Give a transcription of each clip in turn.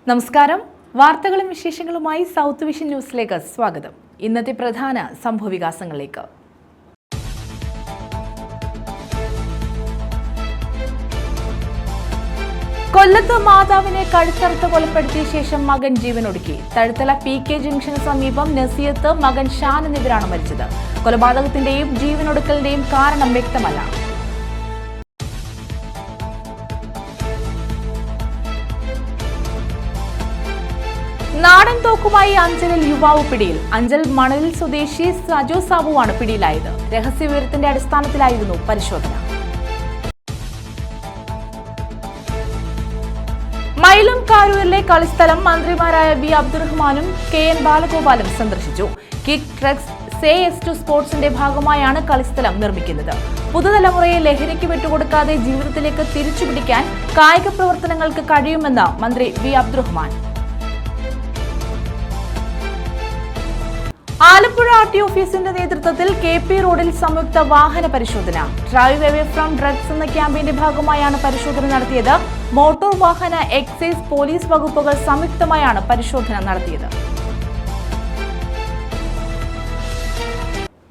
നമസ്കാരം. വാർത്തകളും വിശേഷങ്ങളുമായി സൗത്ത് വിഷൻ ന്യൂസിലേക്ക് സ്വാഗതം. ഇന്നത്തെ പ്രധാന സംഭവവികാസങ്ങളിലേക്ക്. കൊല്ലത്ത് മാതാവിനെ കഴുത്തറുത്ത് കൊലപ്പെടുത്തിയ ശേഷം മകൻ ജീവനൊടുക്കി. തഴുത്തല PK ജംഗ്ഷന് സമീപം നസിയത്ത്, മകൻ ഷാൻ എന്നിവരാണ് മരിച്ചത്. കൊലപാതകത്തിന്റെയും ജീവനൊടുക്കലിന്റെയും കാരണം വ്യക്തമല്ല. നാടൻ തോക്കുമായി അഞ്ചലിൽ യുവാവ് പിടിയിൽ. അഞ്ചൽ മണലിൽ സ്വദേശി സജോ സാബുവാണ് പിടിയിലായത്. രഹസ്യവിവരത്തിന്റെ അടിസ്ഥാനത്തിലായിരുന്നു പരിശോധന. മൈലം കാരൂരിലെ കളിസ്ഥലം മന്ത്രിമാരായ വി അബ്ദുറഹ്മാനും KN ബാലഗോപാലും സന്ദർശിച്ചു. കിക്ക് ഡ്രഗ്സ് SAY-S2 സ്പോർട്സിന്റെ ഭാഗമായാണ് കളിസ്ഥലം നിർമ്മിക്കുന്നത്. പുതുതലമുറയെ ലഹരിക്ക് വിട്ടുകൊടുക്കാതെ ജീവിതത്തിലേക്ക് തിരിച്ചുപിടിക്കാൻ കായിക പ്രവർത്തനങ്ങൾക്ക് കഴിയുമെന്ന് മന്ത്രി വി അബ്ദുറഹ്മാൻ. ആലപ്പുഴ RT ഓഫീസിന്റെ നേതൃത്വത്തിൽ KP റോഡിൽ സംയുക്ത വാഹന പരിശോധന. ഡ്രൈവ് അവേ ഫ്രം ഡ്രഗ്സ് എന്ന ക്യാമ്പയിന്റെ ഭാഗമായാണ് പരിശോധന നടത്തിയത്. മോട്ടോർ വാഹന, എക്സൈസ്, പോലീസ് വകുപ്പുകൾ സംയുക്തമായാണ് പരിശോധന നടത്തിയത്.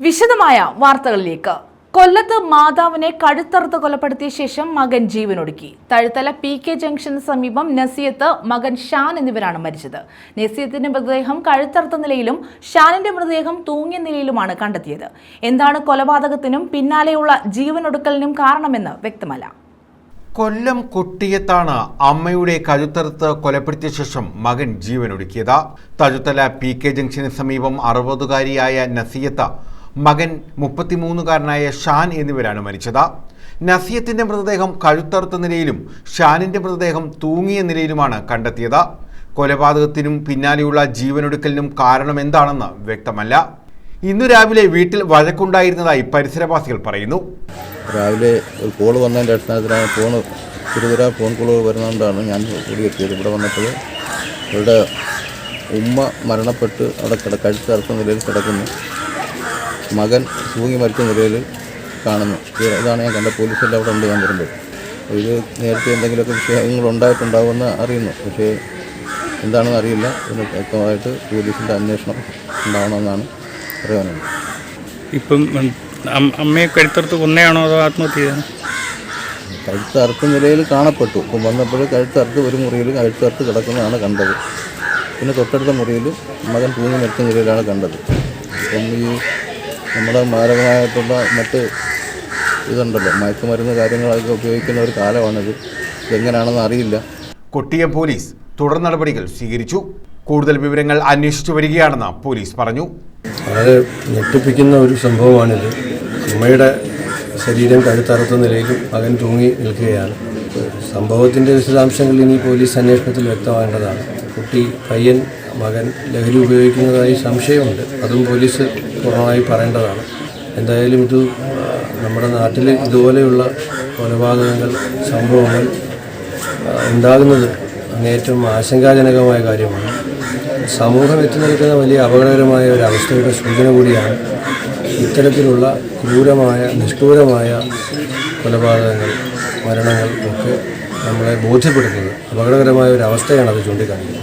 വിശദമായ വാർത്തകളിലേക്ക്. കൊല്ലത്ത് മാതാവിനെ കഴുത്തറുത്ത് കൊലപ്പെടുത്തിയ ശേഷം മകൻ ജീവനൊടുക്കി. തഴുത്തല PK ജംഗ്ഷന് സമീപം നസിയത്ത്, മകൻ ഷാൻ എന്നിവരാണ് മരിച്ചത്. നസിയത്തിന്റെ മൃതദേഹം കഴുത്തറുത്ത നിലയിലും ഷാനിന്റെ മൃതദേഹം തൂങ്ങിയ നിലയിലുമാണ് കണ്ടെത്തിയത്. എന്താണ് കൊലപാതകത്തിനും പിന്നാലെയുള്ള ജീവനൊടുക്കലിനും കാരണമെന്ന് വ്യക്തമല്ല. കൊല്ലം കൊട്ടിയത്താണ് അമ്മയുടെ കഴുത്തറുത്ത് കൊലപ്പെടുത്തിയ ശേഷം മകൻ ജീവനൊടുക്കിയത്. തഴുത്തല PK ജംഗ്ഷന് സമീപം 60-കാരിയായ നസിയത്ത്, മകൻ 33-കാരനായ ഷാൻ എന്നിവരാണ് മരിച്ചത്. നസിയത്തിന്റെ മൃതദേഹം കഴുത്തറുത്ത നിലയിലും ഷാനിന്റെ മൃതദേഹം തൂങ്ങിയ നിലയിലുമാണ് കണ്ടെത്തിയത്. കൊലപാതകത്തിനും പിന്നാലെയുള്ള ജീവനൊടുക്കലിനും കാരണം എന്താണെന്ന് വ്യക്തമല്ല. ഇന്നു രാവിലെ വീട്ടിൽ വഴക്കുണ്ടായിരുന്നതായി പരിസരവാസികൾ പറയുന്നു. രാവിലെ ഒരു കോൾ വന്നതിൻ്റെ അടിസ്ഥാനത്തിലാണ് ഫോൺ കോളുകൾ വരുന്നതുകൊണ്ടാണ് ഞാൻ കൂടിയെത്തിയത്. ഇവിടെ വന്നപ്പോൾ ഇവിടെ ഉമ്മ മരണപ്പെട്ട് അവിടെ കഴുത്തറുത്ത നിലയിൽ കിടക്കുന്നു. മകൻ തൂങ്ങി മരിച്ച നിലയിൽ കാണുന്നു. ഇതാണ് ഞാൻ കണ്ട. പോലീസെല്ലാം അവിടെ ഉണ്ട്. ഞാൻ വരുമ്പോൾ ഇത് നേരത്തെ എന്തെങ്കിലുമൊക്കെ വിഷയങ്ങൾ ഉണ്ടായിട്ടുണ്ടാകുമെന്ന് അറിയുന്നു. പക്ഷേ എന്താണെന്ന് അറിയില്ല. ഇതിന് വ്യക്തമായിട്ട് പോലീസിൻ്റെ അന്വേഷണം ഉണ്ടാവണമെന്നാണ് പറയാനുള്ളത്. ഇപ്പം അമ്മയെ കഴുത്തറുത്ത് കൊന്നയാണോ അതോ ആത്മഹത്യ ചെയ്തത്? കഴുത്തറുത്ത നിലയിൽ കാണപ്പെട്ടു. ഇപ്പം വന്നപ്പോൾ കഴുത്തറുത്ത് ഒരു മുറിയിൽ കഴുത്തറുത്ത് കിടക്കുന്നതാണ് കണ്ടത്. പിന്നെ തൊട്ടടുത്ത മുറിയിൽ മകൻ തൂങ്ങി മരിച്ച നിലയിലാണ് കണ്ടത്. ഇപ്പം ഈ നമ്മുടെ മാരകമായിട്ടുള്ള മറ്റ് ഇതുണ്ടല്ലോ, മയക്കുമരുന്ന് കാര്യങ്ങളൊക്കെ ഉപയോഗിക്കുന്ന ഒരു കാലമാണിത്. ഇതെങ്ങനെയാണെന്ന് അറിയില്ല. കൊട്ടിയം പോലീസ് തുടർ നടപടികൾ സ്വീകരിച്ചു. കൂടുതൽ വിവരങ്ങൾ അന്വേഷിച്ചു വരികയാണെന്ന് പോലീസ് പറഞ്ഞു. വളരെ ഞെട്ടിപ്പിക്കുന്ന ഒരു സംഭവമാണിത്. അമ്മയുടെ ശരീരം കഴുത്തറുത്ത നിലയിലും മകൻ തൂങ്ങി നിൽക്കുകയാണ്. സംഭവത്തിൻ്റെ വിശദാംശങ്ങൾ ഇനി പോലീസ് അന്വേഷണത്തിൽ വ്യക്തമാകേണ്ടതാണ്. കുട്ടി പയ്യൻ മകൻ ലഹരി ഉപയോഗിക്കുന്നതായി സംശയമുണ്ട്. അതും പോലീസ് പൂർണ്ണമായി പറയേണ്ടതാണ്. എന്തായാലും ഇത് നമ്മുടെ നാട്ടിൽ ഇതുപോലെയുള്ള കൊലപാതകങ്ങൾ, സംഭവങ്ങൾ ഉണ്ടാകുന്നത് അങ്ങേയറ്റം ആശങ്കാജനകമായ കാര്യമാണ്. സമൂഹം എത്തി നിൽക്കുന്ന വലിയ അപകടകരമായ ഒരു അവസ്ഥയുടെ സൂചന കൂടിയാണ് ഇത്തരത്തിലുള്ള ക്രൂരമായ, നിഷ്ഠൂരമായ കൊലപാതകങ്ങൾ, മരണങ്ങൾ ഒക്കെ നമ്മളെ ബോധ്യപ്പെടുത്തുന്നത്. അപകടകരമായ ഒരു അവസ്ഥയാണ് അത് ചൂണ്ടിക്കാണിക്കുന്നത്.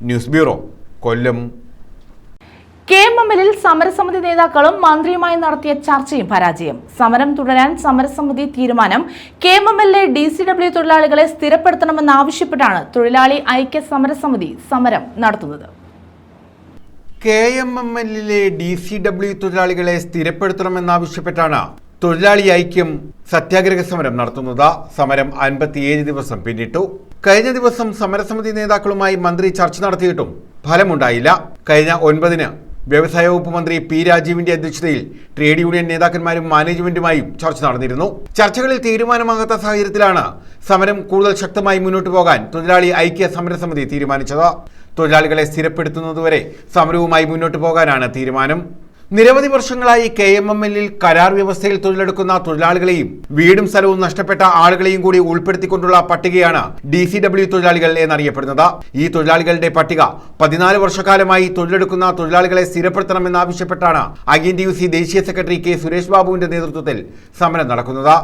ന്യൂസ് ബ്യൂറോ, കൊല്ലം. KMML സമരസമിതി നേതാക്കളും മന്ത്രിയുമായി നടത്തിയ ചർച്ചയും പരാജയം. സമരം തുടരാൻ സമരസമിതി തീരുമാനം. KMML DCW തൊഴിലാളികളെ സ്ഥിരപ്പെടുത്തണമെന്നാവശ്യപ്പെട്ടാണ് തൊഴിലാളി ഐക്യ സമരസമിതി സമരം നടത്തുന്നത്. KMML DCW തൊഴിലാളികളെ സ്ഥിരപ്പെടുത്തണമെന്നാവശ്യപ്പെട്ടാണ് തൊഴിലാളി ഐക്യം സത്യാഗ്രഹ സമരം നടത്തുന്നത്. സമരം 57 ദിവസം പിന്നിട്ടു. കഴിഞ്ഞ ദിവസം സമരസമിതി നേതാക്കളുമായി മന്ത്രി ചർച്ച നടത്തിയിട്ടും ഫലമുണ്ടായില്ല. കഴിഞ്ഞ 9-ന് വ്യവസായ വകുപ്പ് മന്ത്രി P. രാജീവിന്റെ അധ്യക്ഷതയിൽ ട്രേഡ് യൂണിയൻ നേതാക്കന്മാരും മാനേജ്മെന്റുമായും ചർച്ച നടന്നിരുന്നു. ചർച്ചകളിൽ തീരുമാനമാകാത്ത സാഹചര്യത്തിലാണ് സമരം കൂടുതൽ ശക്തമായി മുന്നോട്ടു പോകാൻ തൊഴിലാളി ഐക്യ സമരസമിതി തീരുമാനിച്ചത്. തൊഴിലാളികളെ സ്ഥിരപ്പെടുത്തുന്നതുവരെ സമരവുമായി മുന്നോട്ടു പോകാനാണ് തീരുമാനം. നിരവധി വർഷങ്ങളായി KMML കരാർ വ്യവസ്ഥയിൽ തൊഴിലെടുക്കുന്ന തൊഴിലാളികളെയും വീടും സ്ഥലവും നഷ്ടപ്പെട്ട ആളുകളെയും കൂടി ഉൾപ്പെടുത്തിക്കൊണ്ടുള്ള പട്ടികയാണ് DCW തൊഴിലാളികൾ എന്നറിയപ്പെടുന്നത്. ഈ തൊഴിലാളികളുടെ പട്ടിക 14 വർഷക്കാലമായി തൊഴിലെടുക്കുന്ന തൊഴിലാളികളെ സ്ഥിരപ്പെടുത്തണമെന്നാവശ്യപ്പെട്ടാണ് INTUC ദേശീയ സെക്രട്ടറി K. സുരേഷ് ബാബുവിന്റെ നേതൃത്വത്തിൽ സമരം നടക്കുന്നത്.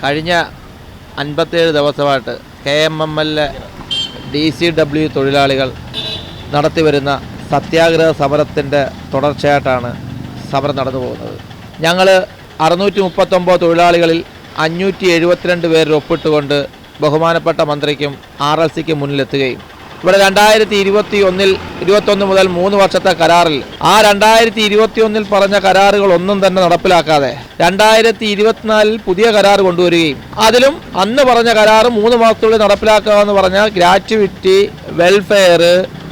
കഴിഞ്ഞ 57 ദിവസമായിട്ട് KMML DCW തൊഴിലാളികൾ നടത്തിവരുന്ന സത്യാഗ്രഹ സമരത്തിൻ്റെ തുടർച്ചയായിട്ടാണ് സമരം നടന്നു പോകുന്നത്. ഞങ്ങൾ 639 തൊഴിലാളികളിൽ 572 പേരിൽ ഒപ്പിട്ടുകൊണ്ട് ബഹുമാനപ്പെട്ട മന്ത്രിക്കും RLCക്കും മുന്നിലെത്തുകയും ഇവിടെ 2021 മുതൽ 3 വർഷത്തെ കരാറിൽ ആ 2021 പറഞ്ഞ കരാറുകൾ ഒന്നും തന്നെ നടപ്പിലാക്കാതെ 2024 പുതിയ കരാർ കൊണ്ടുവരികയും അതിലും അന്ന് പറഞ്ഞ കരാർ 3 മാസത്തിനുള്ളിൽ നടപ്പിലാക്കാമെന്ന് പറഞ്ഞ ഗ്രാറ്റുവിറ്റി, വെൽഫെയർ,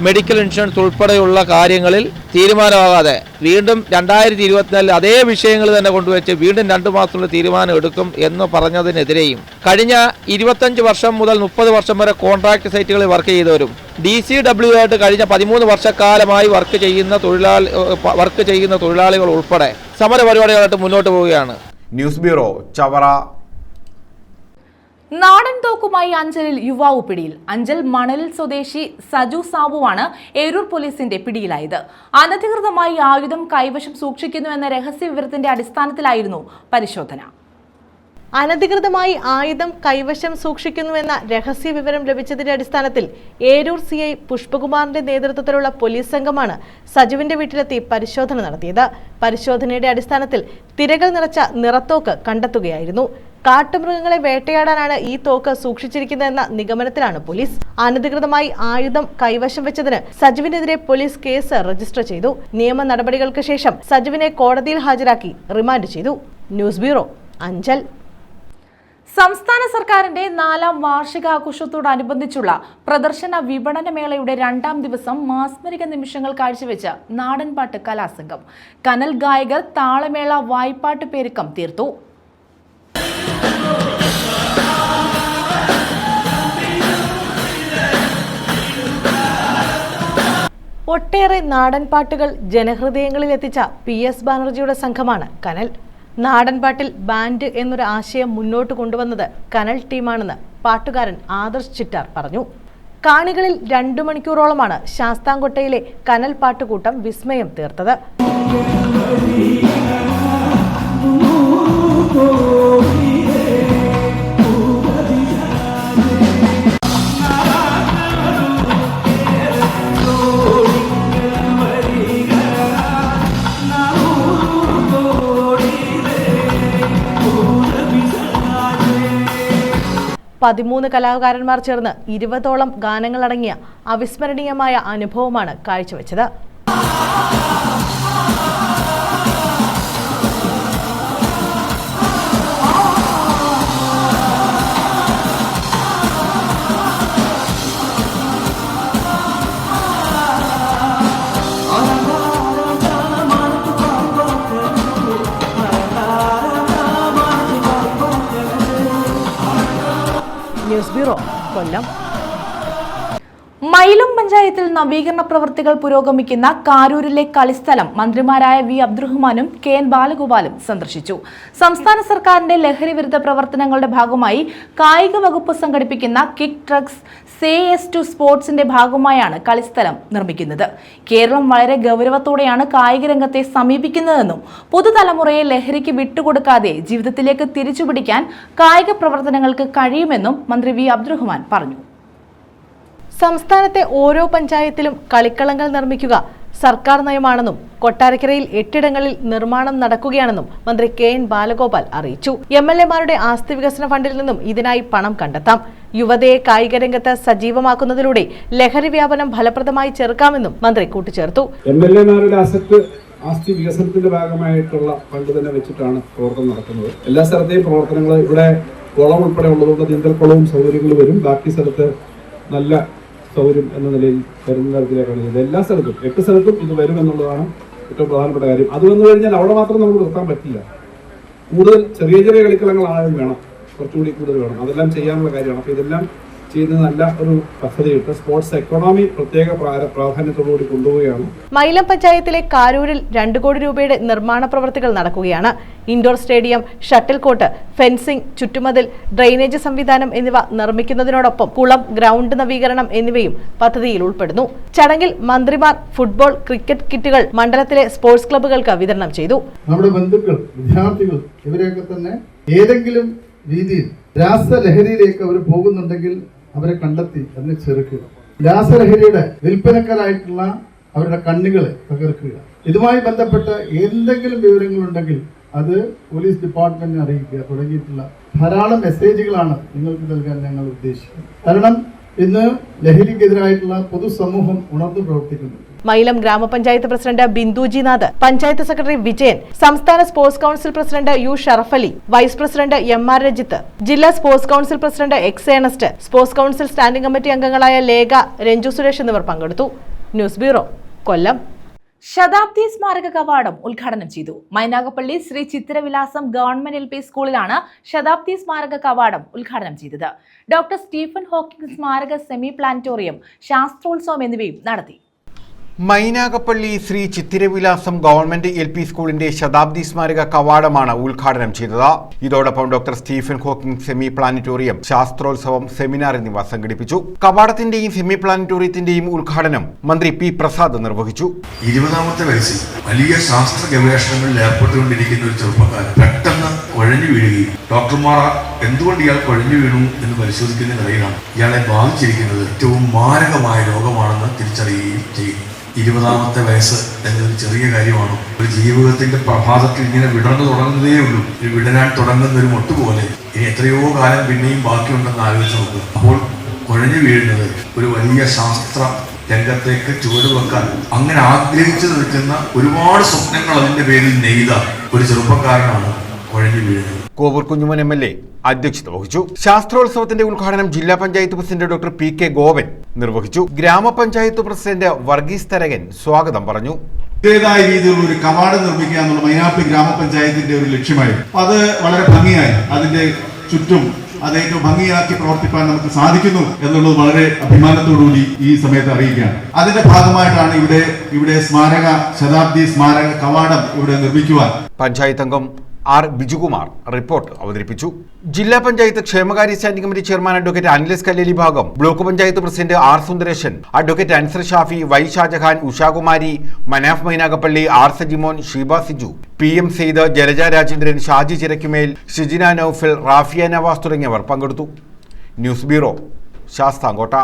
മെഡിക്കൽ ഇൻഷുറൻസ് ഉൾപ്പെടെയുള്ള കാര്യങ്ങളിൽ തീരുമാനമാകാതെ വീണ്ടും 2024 അതേ വിഷയങ്ങൾ തന്നെ കൊണ്ടുവച്ച് വീണ്ടും 2 മാസത്തിനുള്ളിൽ തീരുമാനം എടുക്കും എന്ന് പറഞ്ഞതിനെതിരെയും കഴിഞ്ഞ 25 വർഷം മുതൽ 30 വർഷം വരെ കോൺട്രാക്ട് സൈറ്റുകളിൽ വർക്ക് ചെയ്തവരും DCW ആയിട്ട് കഴിഞ്ഞ 13 വർഷക്കാലമായി വർക്ക് ചെയ്യുന്ന തൊഴിലാളികൾ ഉൾപ്പെടെ സമരപരിപാടികളായിട്ട് മുന്നോട്ട് പോവുകയാണ്. News bureau, Chavara. നാടൻ തോക്കുമായി അഞ്ചലിൽ യുവാവ് പിടിയിൽ. അഞ്ചൽ മണലിൽ സ്വദേശി സജു സാബുവാണ് ഏരൂർ പോലീസിന്റെ പിടിയിലായത്. അനധികൃതമായി ആയുധം കൈവശം സൂക്ഷിക്കുന്നുവെന്ന രഹസ്യ വിവരത്തിന്റെ അടിസ്ഥാനത്തിലായിരുന്നു പരിശോധന. അനധികൃതമായി ആയുധം കൈവശം സൂക്ഷിക്കുന്നുവെന്ന രഹസ്യ വിവരം ലഭിച്ചതിന്റെ അടിസ്ഥാനത്തിൽ ഏരൂർ CI പുഷ്പകുമാറിന്റെ നേതൃത്വത്തിലുള്ള പോലീസ് സംഘമാണ് സജുവിന്റെ വീട്ടിലെത്തി പരിശോധന നടത്തിയത്. പരിശോധനയുടെ അടിസ്ഥാനത്തിൽ തിരകൾ നിറച്ച നിറത്തോക്ക് കണ്ടെത്തുകയായിരുന്നു. കാട്ടുമൃഗങ്ങളെ വേട്ടയാടാനാണ് ഈ തോക്ക് സൂക്ഷിച്ചിരിക്കുന്നതെന്ന നിഗമനത്തിലാണ് പോലീസ്. അനധികൃതമായി ആയുധം കൈവശം വെച്ചതിന് സജുവിനെതിരെ പോലീസ് കേസ് രജിസ്റ്റർ ചെയ്തു. നിയമ നടപടികൾക്ക് ശേഷം സജുവിനെ കോടതിയിൽ ഹാജരാക്കി റിമാൻഡ് ചെയ്തു. News bureau, Anchal. സംസ്ഥാന സർക്കാരിന്റെ 4ാം വാർഷികാഘോഷത്തോടനുബന്ധിച്ചുള്ള പ്രദർശന വിപണന മേളയുടെ 2ാം ദിവസം മാസ്മരിക നിമിഷങ്ങൾ കാഴ്ചവെച്ച നാടൻപാട്ട് കലാസംഘം. കനൽ ഗായകർ താളമേള, വായ്പാട്ട് പെരുക്കം തീർത്തു. ഒട്ടേറെ നാടൻപാട്ടുകൾ ജനഹൃദയങ്ങളിൽ എത്തിച്ച PS ബാനർജിയുടെ സംഘമാണ് കനൽ. നാടൻപാട്ടിൽ ബാൻഡ് എന്നൊരു ആശയം മുന്നോട്ട് കൊണ്ടുവന്നത് കനൽ ടീമാണെന്ന് പാട്ടുകാരൻ ആദർശ് ചിറ്റാർ പറഞ്ഞു. കാണികളിൽ 2 മണിക്കൂറോളമാണ് ശാസ്താംകോട്ടയിലെ കനൽ പാട്ടുകൂട്ടം വിസ്മയം തീർത്തത്. പതിമൂന്ന് കലാകാരന്മാർ ചേർന്ന് 20ഓളം ഗാനങ്ങളടങ്ങിയ അവിസ്മരണീയമായ അനുഭവമാണ് കാഴ്ചവെച്ചത്. ന്യൂസ് ബ്യൂറോ, കൊല്ലം. മയിലും പഞ്ചായത്തിൽ നവീകരണ പ്രവൃത്തികൾ പുരോഗമിക്കുന്ന കാരൂരിലെ കളിസ്ഥലം മന്ത്രിമാരായ V. അബ്ദുറഹ്മാനും KN ബാലഗോപാലും സന്ദർശിച്ചു. സംസ്ഥാന സർക്കാരിന്റെ ലഹരി വിരുദ്ധ പ്രവർത്തനങ്ങളുടെ ഭാഗമായി കായിക വകുപ്പ് സംഘടിപ്പിക്കുന്ന കിക്ക് ഡ്രഗ്സ് CS2 സ്പോർട്സിന്റെ ഭാഗമായാണ് കളിസ്ഥലം നിർമ്മിക്കുന്നത്. കേരളം വളരെ ഗൗരവത്തോടെയാണ് കായിക രംഗത്തെ സമീപിക്കുന്നതെന്നും പുതുതലമുറയെ ലഹരിക്ക് വിട്ടുകൊടുക്കാതെ ജീവിതത്തിലേക്ക് തിരിച്ചുപിടിക്കാൻ കായിക പ്രവർത്തനങ്ങൾക്ക് കഴിയുമെന്നും മന്ത്രി V. അബ്ദുറഹ്മാൻ പറഞ്ഞു. സംസ്ഥാനത്തെ ഓരോ പഞ്ചായത്തിലും കളിക്കളങ്ങൾ നിർമ്മിക്കുക സർക്കാർ നയമാണെന്നും കൊട്ടാരക്കരയിൽ 8 ഇടങ്ങളിൽ നിർമ്മാണം നടക്കുകയാണെന്നും മന്ത്രി KN ബാലഗോപാൽ അറിയിച്ചു. MLA-മാരുടെ ആസ്തി വികസന ഫണ്ടിൽ നിന്നും ഇതിനായി പണം കണ്ടെത്താം. യുവതയെ കായിക രംഗത്ത് സജീവമാക്കുന്നതിലൂടെ ലഹരി വ്യാപനം ഫലപ്രദമായി ചെറുക്കാമെന്നും മന്ത്രി കൂട്ടിച്ചേർത്തു. MLA-മാരുടെ ആസ്തി വികസനത്തിന്റെ ഭാഗമായിട്ടുള്ള ഫണ്ട് തന്നെ വെച്ചിട്ടാണ് പ്രവർത്തനം നടക്കുന്നത്. എല്ലാ സ്ഥലത്തെയും പ്രവർത്തനങ്ങൾ ഇവിടെ കുളം ഉൾപ്പെടെ ഉള്ളതുകൊണ്ട് നീന്തൽക്കുളവും സൗകര്യങ്ങൾ വരും. ബാക്കി സ്ഥലത്ത് നല്ല സൗകര്യം എന്ന നിലയിൽ വരുന്ന തരത്തിലേക്കാണ് ഇത്. എല്ലാ സ്ഥലത്തും 8 സ്ഥലത്തും ഇത് വരുമെന്നുള്ളതാണ് ഏറ്റവും പ്രധാനപ്പെട്ട കാര്യം. അത് വന്നു കഴിഞ്ഞാൽ അവിടെ മാത്രം നമുക്ക് നിർത്താൻ പറ്റില്ല. കൂടുതൽ ചെറിയ ചെറിയ കളിക്കളങ്ങളായാലും വേണം, കുറച്ചുകൂടി കൂടുതൽ വേണം. അതെല്ലാം ചെയ്യാനുള്ള കാര്യമാണ്. അപ്പോൾ ഇതെല്ലാം ചെയ്യുന്നത് നല്ല ഒരു പദ്ധതിയിട്ട് സ്പോർട്സ് എക്കോണമി പ്രത്യേക പ്രാധാന്യത്തോടുകൂടി കൊണ്ടുപോവുകയാണ്. മൈലം പഞ്ചായത്തിലെ കാരൂരിൽ 2 കോടി രൂപയുടെ നിർമ്മാണ പ്രവൃത്തികൾ നടക്കുകയാണ്. Indoor stadium, shuttle court, fencing, ചുറ്റുമതിൽ, ഡ്രെയിനേജ് സംവിധാനം എന്നിവ നിർമ്മിക്കുന്നതിനോടൊപ്പം കുളം, ഗ്രൗണ്ട് നവീകരണം എന്നിവയും പദ്ധതിയിൽ ഉൾപ്പെടുന്നു. ചടങ്ങിൽ മന്ത്രിമാർ ഫുട്ബോൾ, ക്രിക്കറ്റ് കിറ്റുകൾ മണ്ഡലത്തിലെ സ്പോർട്സ് ക്ലബ്ബുകൾക്ക് വിതരണം ചെയ്തു. നമ്മുടെ ബന്ധുക്കൾ, വിദ്യാർത്ഥികൾ ഇവരെയൊക്കെ തന്നെ ഏതെങ്കിലും രീതിയിൽ രാസലഹരിയിലേക്ക് അവർ പോകുന്നുണ്ടെങ്കിൽ അവരെ കണ്ടെത്തി അതിനെ ചെറുക്കുക. രാസലഹരിയുടെ വിൽപ്പനക്കാരായിട്ടുള്ള അവരുടെ കണ്ണുകളെ തകർക്കുക. ഇതുമായി ബന്ധപ്പെട്ട എന്തെങ്കിലും വിവരങ്ങളുണ്ടെങ്കിൽ അത് പോലീസ് ഡിപ്പാർട്ട്മെന്റിനെ അറിയിക്കുക തുടങ്ങിയിട്ടുള്ള ധാരാളം മെസ്സേജുകളാണ് നിങ്ങൾക്ക് നൽകാൻ ഞങ്ങൾ ഉദ്ദേശിക്കുന്നത്. കാരണം ഇന്ന് ലഹരിക്കെതിരായിട്ടുള്ള പൊതുസമൂഹം ഉണർന്നു പ്രവർത്തിക്കുന്നു. മൈലം ഗ്രാമപഞ്ചായത്ത് പ്രസിഡന്റ് ബിന്ദുജിനാഥ്, പഞ്ചായത്ത് സെക്രട്ടറി വിജയൻ, സംസ്ഥാന sports council president U Sharafali, vice president MR Rejith, ജില്ലാ sports council president X Ernest, sports council standing committee അംഗങ്ങളായ ലേഖ, രഞ്ജു സുരേഷ് എന്നിവർ പങ്കെടുത്തു. ന്യൂസ് ബ്യൂറോ, കൊല്ലം. ശതാബ്ദി സ്മാരക കവാടം ഉദ്ഘാടനം ചെയ്തു. മൈനാഗപ്പള്ളി ശ്രീ ചിത്തിരവിലാസം ഗവൺമെന്റ് LP സ്കൂളിലാണ് ശതാബ്ദി സ്മാരക കവാടം ഉദ്ഘാടനം ചെയ്തത്. ഡോക്ടർ സ്റ്റീഫൻ ഹോക്കിംഗ് സ്മാരക സെമി പ്ലാനറ്റോറിയം, ശാസ്ത്രോത്സവം എന്നിവയും നടത്തി. മൈനാഗപ്പള്ളി ശ്രീ ചിത്തിരവിലാസം ഗവൺമെന്റ് LP സ്കൂളിന്റെ ശതാബ്ദി സ്മാരക കവാടമാണ് ഉദ്ഘാടനം ചെയ്തത്. ഇതോടൊപ്പം doctor Stephen Hawking semi planetarium, ശാസ്ത്രോത്സവം, സെമിനാർ എന്നിവ സംഘടിപ്പിച്ചു. കവാടത്തിന്റെയും സെമി പ്ലാനറ്റോറിയത്തിന്റെയും ഉദ്ഘാടനം മന്ത്രി P. പ്രസാദ് നിർവഹിച്ചു. 20ാമത്തെ വയസ്സിൽ വലിയ ശാസ്ത്ര ഗവേഷണങ്ങളിൽ ഏർപ്പെട്ടുകൊണ്ടിരിക്കുന്ന ഒരു ചെറുപ്പക്കാരൻ പെട്ടെന്ന് കുഴഞ്ഞു വീഴുകയും ഡോക്ടർമാർ എന്തുകൊണ്ട് ഇയാൾ കുഴഞ്ഞു വീണു എന്ന് പരിശോധിക്കുന്നതിനിടയിലാണ് ഇയാളെ ബാധിച്ചിരിക്കുന്നത് ഏറ്റവും മാരകമായ രോഗമാണെന്ന് തിരിച്ചറിയുകയും ചെയ്യുന്നു. 20ാമത്തെ വയസ്സ് എന്നൊരു ചെറിയ കാര്യമാണ്. ഒരു ജീവിതത്തിന്റെ പ്രഭാതത്തിൽ ഇങ്ങനെ വിടർന്നു തുടങ്ങുന്നതേ ഉള്ളൂ. ഒരു വിടരാൻ തുടങ്ങുന്ന ഒരു മൊട്ടുപോലെ ഇനി എത്രയോ കാലം പിന്നെയും ബാക്കിയുണ്ടെന്ന് ആലോചിച്ച് നോക്കുക. അപ്പോൾ കുഴഞ്ഞു വീഴുന്നത് ഒരു വലിയ ശാസ്ത്ര രംഗത്തേക്ക് ചുവടുവെക്കാൻ അങ്ങനെ ആഗ്രഹിച്ചു നിൽക്കുന്ന ഒരുപാട് സ്വപ്നങ്ങൾ അതിന്റെ പേരിൽ നെയ്ത ഒരു ചെറുപ്പക്കാരനാണ് കുഴഞ്ഞു വീഴുന്നത്. കോവൂർ കുഞ്ഞുമോൻ MLA അധ്യക്ഷത വഹിച്ചു. ശാസ്ത്രോത്സവത്തിന്റെ ഉദ്ഘാടനം ജില്ലാ panchayat president doctor P.K. Goan നിർവഹിച്ചു. ഗ്രാമപഞ്ചായത്ത് പ്രസിഡന്റ് വർഗീസ് തരകൻ സ്വാഗതം പറഞ്ഞു. ായ രീതിയിലുള്ള ഒരു കവാടം നിർമ്മിക്കുക എന്നുള്ള മൈനാഗപ്പള്ളി ഗ്രാമപഞ്ചായത്തിന്റെ ഒരു ലക്ഷ്യമായിരുന്നു. അത് വളരെ ഭംഗിയായി അതിന്റെ ചുറ്റും അത് ഏറ്റവും ഭംഗിയാക്കി പ്രവർത്തിക്കാൻ നമുക്ക് സാധിക്കുന്നു എന്നുള്ളത് വളരെ അഭിമാനത്തോടുകൂടി ഈ സമയത്ത് അറിയിക്കുകയാണ്. അതിന്റെ ഭാഗമായിട്ടാണ് ഇവിടെ ശതാബ്ദി സ്മാരക കവാടം ഇവിടെ നിർമ്മിക്കുവാൻ പഞ്ചായത്ത് അംഗം R. ബിജുകുമാർ റിപ്പോർട്ട് അവതരിപ്പിച്ചു. ജില്ലാ പഞ്ചായത്ത് ക്ഷേമകാര്യ standing committee chairman advocate Anilas Kalleli Bhagam, block panchayat president R. Sundaresan, advocate Ansar Shafi, Y. Shajahan, Ushakumari, Manaf Mynagappally, R. Sajimon, Sheeba Siju, PM Syed, Jalaja Rajendran, Shaji Chirakkumel, Shijina Noufal, Rafiya Navas തുടങ്ങിയവർ പങ്കെടുത്തു. News bureau, Sasthamkotta.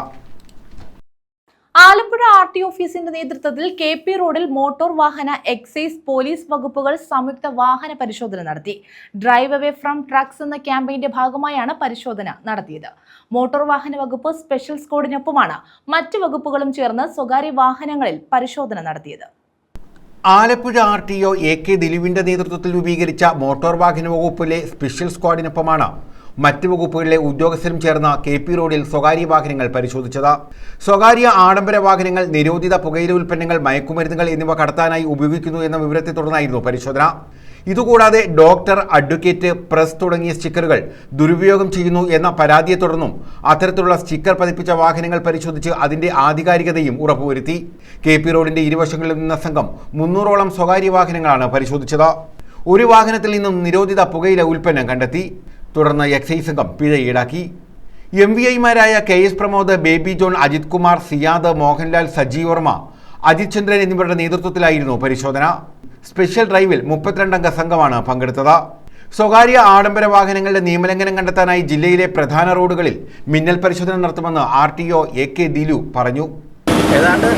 Alappuzha RT ഓഫീസിന്റെ നേതൃത്വത്തിൽ KP റോഡിൽ മോട്ടോർ വാഹന എക്സൈസ് പോലീസ് വകുപ്പുകൾ സംയുക്ത വാഹന പരിശോധന നടത്തി. ഡ്രൈവ് അവേ ഫ്രം ട്രക്സ് എന്ന ക്യാമ്പയിന്റെ ഭാഗമായാണ് പരിശോധന നടത്തിയത്. മോട്ടോർ വാഹന വകുപ്പ് സ്പെഷ്യൽ സ്ക്വാഡിനൊപ്പമാണ് മറ്റ് വകുപ്പുകളും ചേർന്ന് സ്വകാര്യ വാഹനങ്ങളിൽ പരിശോധന നടത്തിയത്. ആലപ്പുഴ RTO AK ദിലീപിന്റെ നേതൃത്വത്തിൽ രൂപീകരിച്ച മോട്ടോർ വാഹന വകുപ്പിലെ സ്പെഷ്യൽ സ്ക്വാഡിനൊപ്പമാണ് മറ്റ് വകുപ്പുകളിലെ ഉദ്യോഗസ്ഥരും ചേർന്ന KP റോഡിൽ സ്വകാര്യ വാഹനങ്ങൾ പരിശോധിച്ചത്. സ്വകാര്യ ആഡംബര വാഹനങ്ങൾ നിരോധിത പുകയില ഉൽപ്പന്നങ്ങൾ, മയക്കുമരുന്നുകൾ എന്നിവ കടത്താനായി ഉപയോഗിക്കുന്നു എന്ന വിവരത്തെ തുടർന്നായിരുന്നു പരിശോധന. ഇതുകൂടാതെ ഡോക്ടർ, അഡ്വക്കേറ്റ്, പ്രസ് തുടങ്ങിയ സ്റ്റിക്കറുകൾ ദുരുപയോഗം ചെയ്യുന്നു എന്ന പരാതിയെ തുടർന്നും അത്തരത്തിലുള്ള സ്റ്റിക്കർ പതിപ്പിച്ച വാഹനങ്ങൾ പരിശോധിച്ച് അതിന്റെ ആധികാരികതയും ഉറപ്പുവരുത്തി. KP റോഡിന്റെ ഇരുവശങ്ങളിൽ നിന്ന സംഘം 300ഓളം സ്വകാര്യ വാഹനങ്ങളാണ് പരിശോധിച്ചത്. ഒരു വാഹനത്തിൽ നിന്നും നിരോധിത പുകയില ഉൽപ്പന്നം കണ്ടെത്തി. തുടർന്ന് എക്സൈസ് സംഘം പിഴ ഈടാക്കി. MVIമാരായ KS പ്രമോദ്, ബേബി ജോൺ, അജിത് കുമാർ, സിയാദ്, മോഹൻലാൽ, സജീവ് വർമ്മ, അജിത് ചന്ദ്രൻ എന്നിവരുടെ നേതൃത്വത്തിലായിരുന്നു പരിശോധന. സ്പെഷ്യൽ ഡ്രൈവിൽ 32 അംഗ സംഘമാണ് പങ്കെടുത്തത്. സ്വകാര്യ ആഡംബര വാഹനങ്ങളുടെ നിയമലംഘനം കണ്ടെത്താനായി ജില്ലയിലെ പ്രധാന റോഡുകളിൽ മിന്നൽ പരിശോധന നടത്തുമെന്ന് RTO AK ദിലു പറഞ്ഞു. ഏതാണ്ട്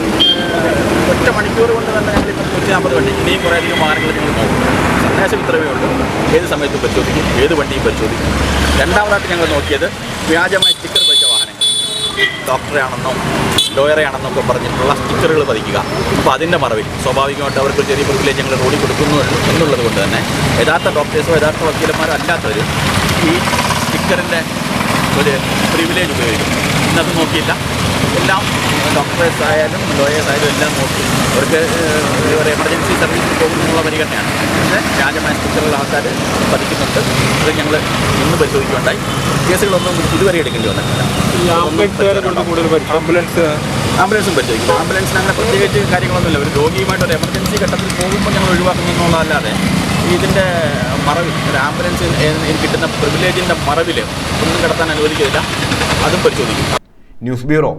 1 മണിക്കൂർ കൊണ്ട് തന്നെ ഞങ്ങൾ 150 വണ്ടി, ഇനിയും കുറേയധികം വാഹനങ്ങൾ ഞങ്ങൾ നോക്കും. സന്ദേശം ഇത്രയേ ഉള്ളൂ. ഏത് സമയത്തും പരിശോധിക്കും, ഏത് വണ്ടിയും പരിശോധിക്കും. രണ്ടാമതായിട്ട് ഞങ്ങൾ നോക്കിയത് വ്യാജമായി സ്റ്റിക്കർ പതിച്ച വാഹനങ്ങൾ, ഡോക്ടറെ ആണെന്നോ ലോയറെ ആണെന്നൊക്കെ പറഞ്ഞിട്ടുള്ള സ്റ്റിക്കറുകൾ പതിക്കുക. അപ്പോൾ അതിൻ്റെ മറവിൽ സ്വാഭാവികമായിട്ട് അവർക്ക് ചെറിയ പ്രിവിലേജ് ഞങ്ങൾ റോഡിൽ കൊടുക്കുന്നു എന്നുള്ളത് കൊണ്ട് തന്നെ യഥാർത്ഥ ഡോക്ടേഴ്സോ യഥാർത്ഥ വക്കീലന്മാരോ അല്ലാത്തവർ ഈ സ്റ്റിക്കറിൻ്റെ ഒരു പ്രിവിലേജ് ഉപയോഗിക്കും. ഇന്നത് നോക്കിയില്ല, എല്ലാം ഡോക്ടേഴ്സ് ആയാലും ലോയേഴ്സ് ആയാലും എല്ലാം നോക്കി അവർക്ക് ഒരു എമർജൻസി സർവീസിൽ പോകുന്നുള്ള പരിഗണനയാണ്. പക്ഷേ വ്യാജമായ സ്റ്റിക്കറുകൾ ആൾക്കാർ പതിക്കുന്നുണ്ട്. ഇത് ഞങ്ങൾ ഇന്ന് പരിശോധിക്കുകയുണ്ടായി. കേസുകളൊന്നും ഇതുവരെ എടുക്കേണ്ടി വന്നിട്ടില്ല. ആംബുലൻസും പരിശോധിക്കും. ആംബുലൻസിന് അങ്ങനെ പ്രത്യേകിച്ച് കാര്യങ്ങളൊന്നുമില്ല. ഒരു രോഗിയുമായിട്ട് ഒരു എമർജൻസി ഘട്ടത്തിൽ പോകുമ്പോൾ ഞങ്ങൾ ഒഴിവാക്കുന്നുള്ളതല്ലാതെ ഇതിൻ്റെ മറവിൽ ഒരു ആംബുലൻസ് കിട്ടുന്ന പ്രിവിലേജിൻ്റെ മറവിൽ ഒന്നും കിടത്താൻ അനുവദിക്കില്ല. അതും പരിശോധിക്കും. News bureau,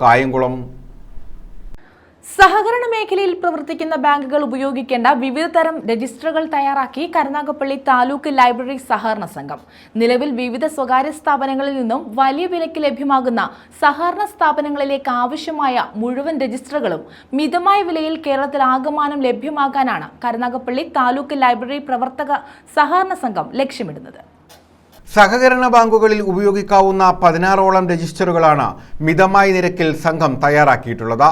Kayamkulam. സഹകരണ മേഖലയിൽ പ്രവർത്തിക്കുന്ന ബാങ്കുകൾ ഉപയോഗിക്കേണ്ട വിവിധ തരം രജിസ്റ്ററുകൾ തയ്യാറാക്കി കരുനാഗപ്പള്ളി താലൂക്ക് ലൈബ്രറി സഹകരണ സംഘം. നിലവിൽ വിവിധ സ്വകാര്യ സ്ഥാപനങ്ങളിൽ നിന്നും വലിയ വിലയ്ക്ക് ലഭ്യമാകുന്ന സഹകരണ സ്ഥാപനങ്ങളിലേക്ക് ആവശ്യമായ മുഴുവൻ രജിസ്റ്ററുകളും മിതമായ വിലയിൽ കേരളത്തിൽ ആകമാനം ലഭ്യമാകാനാണ് കരുനാഗപ്പള്ളി താലൂക്ക് ലൈബ്രറി പ്രവർത്തക സഹകരണ സംഘം ലക്ഷ്യമിടുന്നത്. സഹകരണ ബാങ്കുകളിൽ ഉപയോഗിക്കാവുന്ന 16ഓളം രജിസ്റ്ററുകളാണ് മിതമായ നിരക്കിൽ സംഘം തയ്യാറാക്കിയിട്ടുള്ളത്.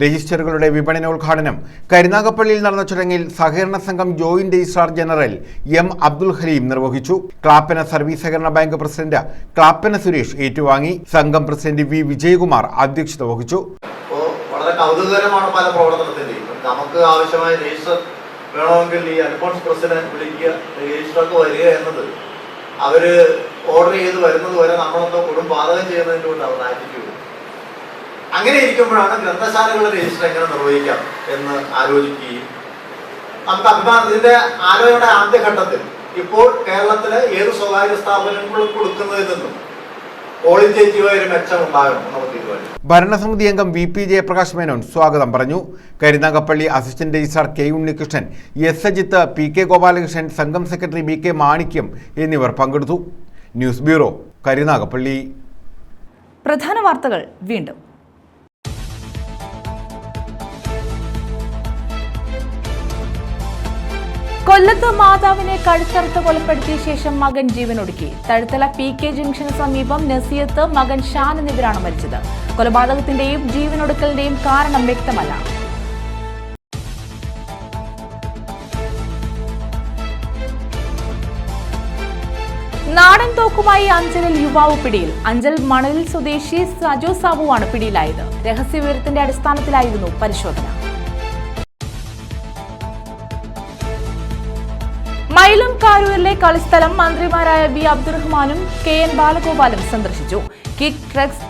രജിസ്റ്ററുകളുടെ വിപണനോദ്ഘാടനം കരുനാഗപ്പള്ളിയിൽ നടന്ന ചടങ്ങിൽ സഹകരണ സംഘം joint registrar general M Abdul Haleem നിർവഹിച്ചു. ക്ലാപ്പന സർവീസ് സഹകരണ ബാങ്ക് പ്രസിഡന്റ് ക്ലാപ്പന സുരേഷ് ഏറ്റുവാങ്ങി. സംഘം പ്രസിഡന്റ് വി വിജയകുമാർ അധ്യക്ഷത വഹിച്ചു. വളരെ കൗതുകകരമാണ് പല പ്രവർത്തനത്തിന്റെയും. നമുക്ക് ആവശ്യമായ രജിസ്റ്റർ വേണമെങ്കിൽ ഈ അൽഫോൺസ് പ്രസിഡന്റ് വിളിക്കുക, രജിസ്റ്ററൊക്കെ വരിക എന്നത് അവര് ഓർഡർ ചെയ്ത് വരുന്നത് വരെ നമ്മളൊക്കെ കൊടും പാതകം ചെയ്യുന്നതിൻ്റെ കൊണ്ട് അവർ ആറ്റിറ്റ്യൂഡ്. അങ്ങനെ ഇരിക്കുമ്പോഴാണ് ഗ്രന്ഥശാലകളുടെ രജിസ്റ്റർ എങ്ങനെ നിർവഹിക്കാം എന്ന് ആലോചിക്കുകയും നമുക്ക് അഭിമാനം. ഇതിന്റെ ആലോചനയുടെ ആദ്യഘട്ടത്തിൽ ഇപ്പോൾ കേരളത്തിലെ ഏത് സ്വകാര്യ സ്ഥാപനങ്ങളും കൊടുക്കുന്നതിൽ നിന്നും ക്വാളിറ്റേറ്റീവായ ഒരു മെച്ചം ഉണ്ടാകണം നമുക്ക് തീരുമാനിച്ചു. ഭരണസമിതി അംഗം വി പി ജയപ്രകാശ് മേനോൻ സ്വാഗതം പറഞ്ഞു. Karunagappally assistant registrar K Unnikrishnan, S Ajith, P K Gopalakrishnan, സംഘം സെക്രട്ടറി ബി കെ മാണിക്യം എന്നിവർ പങ്കെടുത്തു. News bureau, Karunagappally. പ്രധാന വാർത്തകൾ വീണ്ടും. കൊല്ലത്ത് മാതാവിനെ കഴുത്തറുത്ത് കൊലപ്പെടുത്തിയ ശേഷം മകൻ ജീവനൊടുക്കി. തഴുത്തല PK ജംഗ്ഷന് സമീപം നസിയത്ത്, മകൻ ഷാൻ എന്നിവരാണ് മരിച്ചത്. കൊലപാതകത്തിന്റെയും ജീവനൊടുക്കലിന്റെയും കാരണം വ്യക്തമല്ല. നാടൻ തോക്കുമായി അഞ്ചലിൽ യുവാവ് പിടിയിൽ. അഞ്ചൽ മണലിൽ സ്വദേശി സജോ സാബുവാണ് പിടിയിലായത്. രഹസ്യവിവരത്തിന്റെ അടിസ്ഥാനത്തിലായിരുന്നു പരിശോധന. മയിലും കാരൂരിലെ കളിസ്ഥലം മന്ത്രിമാരായ വി അബ്ദുറഹ്മാനും KN ബാലഗോപാലും സന്ദർശിച്ചു. കിക്ക് ഡ്രഗ്സ്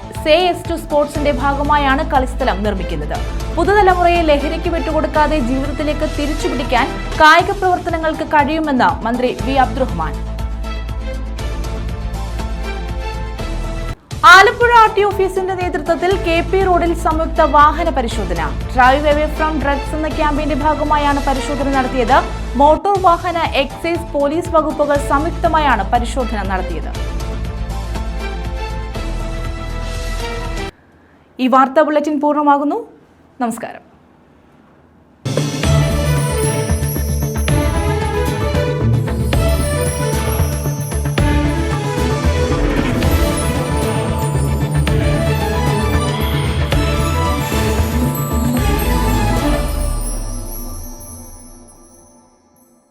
S2 സ്പോർട്സിന്റെ ഭാഗമായാണ് കളിസ്ഥലം നിർമ്മിക്കുന്നത്. പുതുതലമുറയെ ലഹരിക്ക് വിട്ടുകൊടുക്കാതെ ജീവിതത്തിലേക്ക് തിരിച്ചുപിടിക്കാൻ കായിക പ്രവർത്തനങ്ങൾക്ക് കഴിയുമെന്ന് മന്ത്രി വി അബ്ദുറഹ്മാൻ. ആലപ്പുഴ RT ഓഫീസിന്റെ നേതൃത്വത്തിൽ KP റോഡിൽ സംയുക്ത വാഹന പരിശോധന. ഡ്രൈവ് അവേ ഫ്രം ഡ്രഗ്സ് എന്ന ക്യാമ്പയിന്റെ ഭാഗമായാണ് പരിശോധന നടത്തിയത്. മോട്ടോർ വാഹന, എക്സൈസ്, പോലീസ് വകുപ്പുകൾ സംയുക്തമായാണ് പരിശോധന നടത്തിയത്. ഈ വാർത്താ ബുള്ളറ്റിൻ പൂർണ്ണമാകുന്നു. നമസ്കാരം.